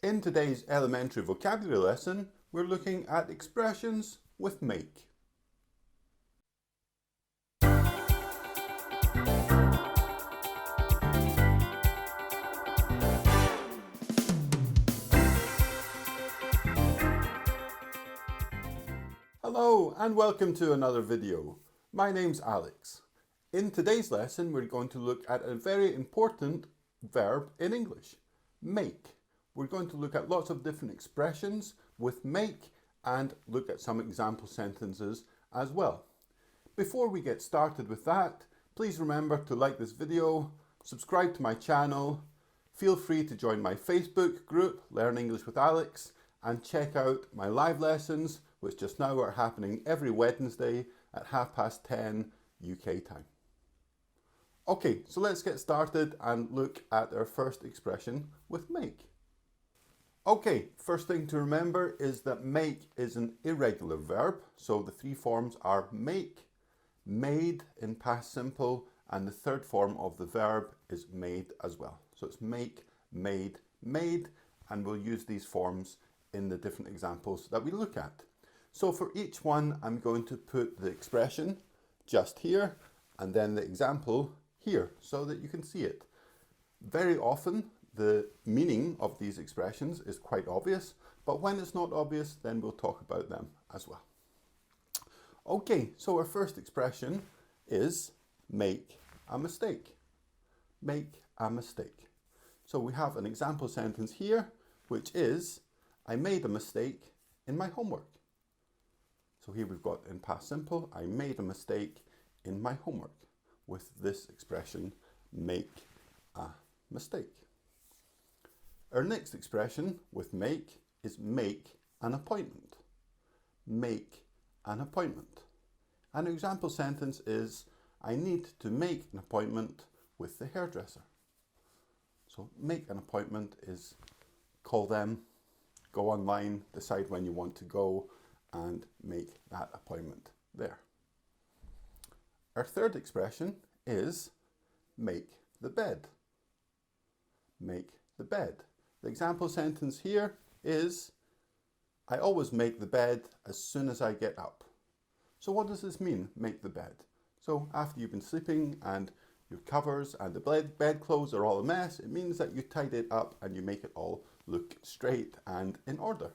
In today's elementary vocabulary lesson, we're looking at expressions with make. Hello and welcome to another video. My name's Alex. In today's lesson, we're going to look at a very important verb in English, make. We're going to look at lots of different expressions with make and look at some example sentences as well. Before we get started with that, please remember to like this video, subscribe to my channel, feel free to join my Facebook group, Learn English with Alex, and check out my live lessons, which just now are happening every Wednesday at 10:30 UK time. Okay, so let's get started and look at our first expression with make. Okay, first thing to remember is that make is an irregular verb. So the three forms are make, made in past simple, and the third form of the verb is made as well. So it's make, made, made, and we'll use these forms in the different examples that we look at. So for each one, I'm going to put the expression just here and then the example here so that you can see it. Very often, the meaning of these expressions is quite obvious, but when it's not obvious, then we'll talk about them as well. Okay, so our first expression is make a mistake. Make a mistake. So we have an example sentence here, which is, I made a mistake in my homework. So here we've got in past simple, I made a mistake in my homework with this expression, make a mistake. Our next expression with make is make an appointment. Make an appointment. An example sentence is, I need to make an appointment with the hairdresser. So make an appointment is call them, go online, decide when you want to go, and make that appointment there. Our third expression is make the bed. Make the bed. The example sentence here is, I always make the bed as soon as I get up. So what does this mean, make the bed? So after you've been sleeping and your covers and the bedclothes are all a mess, it means that you tidy it up and you make it all look straight and in order.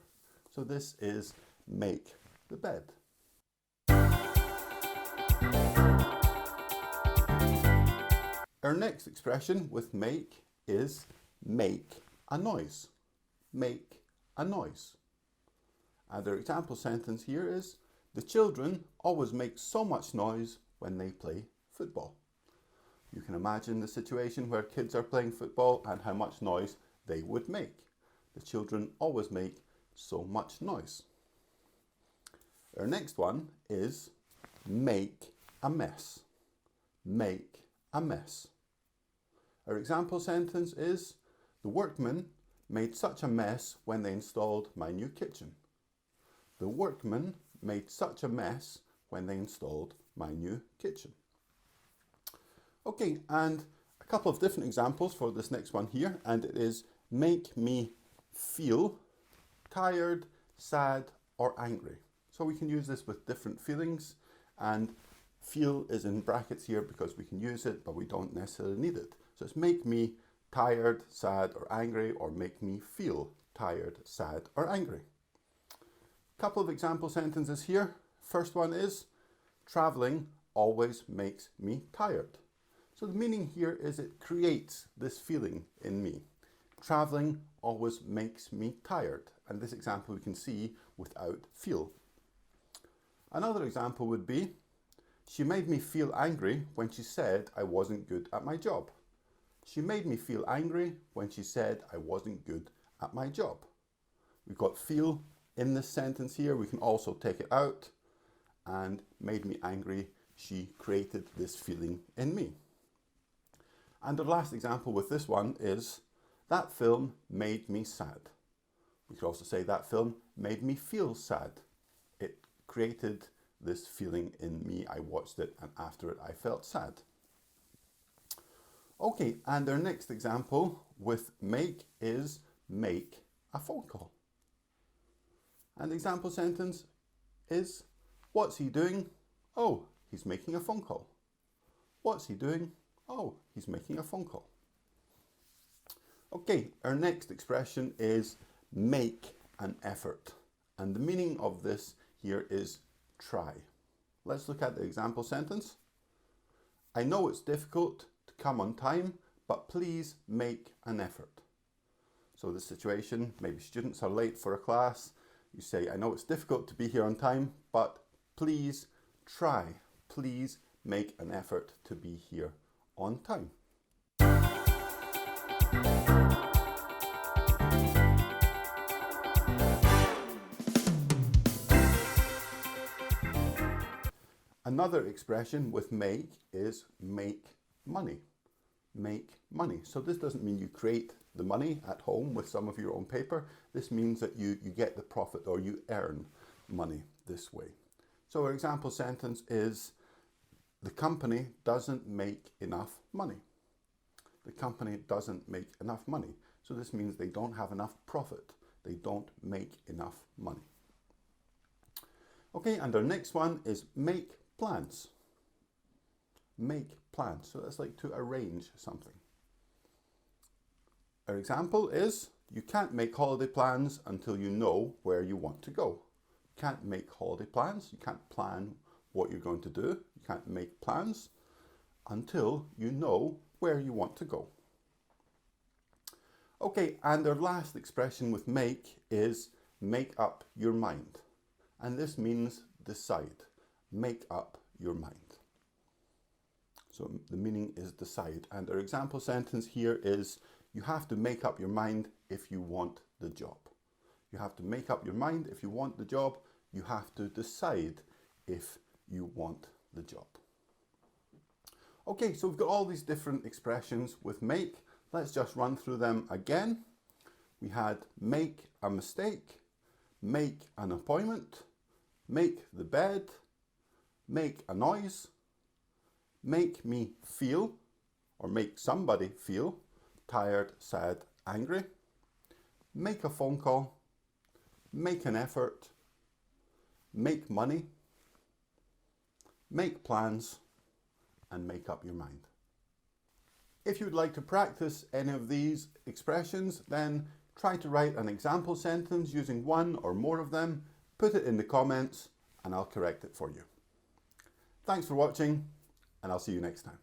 So this is make the bed. Our next expression with make is make a noise. Make a noise. And our example sentence here is, the children always make so much noise when they play football. You can imagine the situation where kids are playing football and how much noise they would make. The children always make so much noise. Our next one is make a mess. Make a mess. Our example sentence is, the workmen made such a mess when they installed my new kitchen. The workmen made such a mess when they installed my new kitchen. Okay, and a couple of different examples for this next one here, and it is make me feel tired, sad, or angry. So we can use this with different feelings, and feel is in brackets here because we can use it, but we don't necessarily need it. So it's make me tired, sad, or angry, or make me feel tired, sad, or angry. Couple of example sentences here. First one is, traveling always makes me tired. So the meaning here is it creates this feeling in me. Traveling always makes me tired. And this example we can see without feel. Another example would be, she made me feel angry when she said I wasn't good at my job. She made me feel angry when she said I wasn't good at my job. We've got feel in this sentence here. We can also take it out. And made me angry, she created this feeling in me. And the last example with this one is, that film made me sad. We could also say that film made me feel sad. It created this feeling in me. I watched it and after it I felt sad. Okay, and our next example with make is make a phone call. And the example sentence is, what's he doing? Oh, he's making a phone call. What's he doing? Oh, he's making a phone call. Okay, our next expression is make an effort. And the meaning of this here is try. Let's look at the example sentence. I know it's difficult to come on time, but please make an effort. So the situation, maybe students are late for a class. You say, I know it's difficult to be here on time, but please try. Please make an effort to be here on time. Another expression with make is make money. Make money. So this doesn't mean you create the money at home with some of your own paper. This means that you get the profit, or you earn money this way. So our example sentence is, the company doesn't make enough money. The company doesn't make enough money. So this means they don't have enough profit. They don't make enough money. Okay, and our next one is make plans. Make plans. So that's like to arrange something. Our example is, you can't make holiday plans until you know where you want to go. You can't make holiday plans. You can't plan what you're going to do. You can't make plans until you know where you want to go. Okay, and our last expression with make is make up your mind. And this means decide. Make up your mind. So the meaning is decide. And our example sentence here is, you have to make up your mind if you want the job. You have to make up your mind if you want the job. You have to decide if you want the job. Okay, so we've got all these different expressions with make. Let's just run through them again. We had make a mistake, make an appointment, make the bed, make a noise, make me feel, or make somebody feel, tired, sad, angry, make a phone call, make an effort, make money, make plans, and make up your mind. If you would like to practice any of these expressions, then try to write an example sentence using one or more of them, put it in the comments, and I'll correct it for you. Thanks for watching, and I'll see you next time.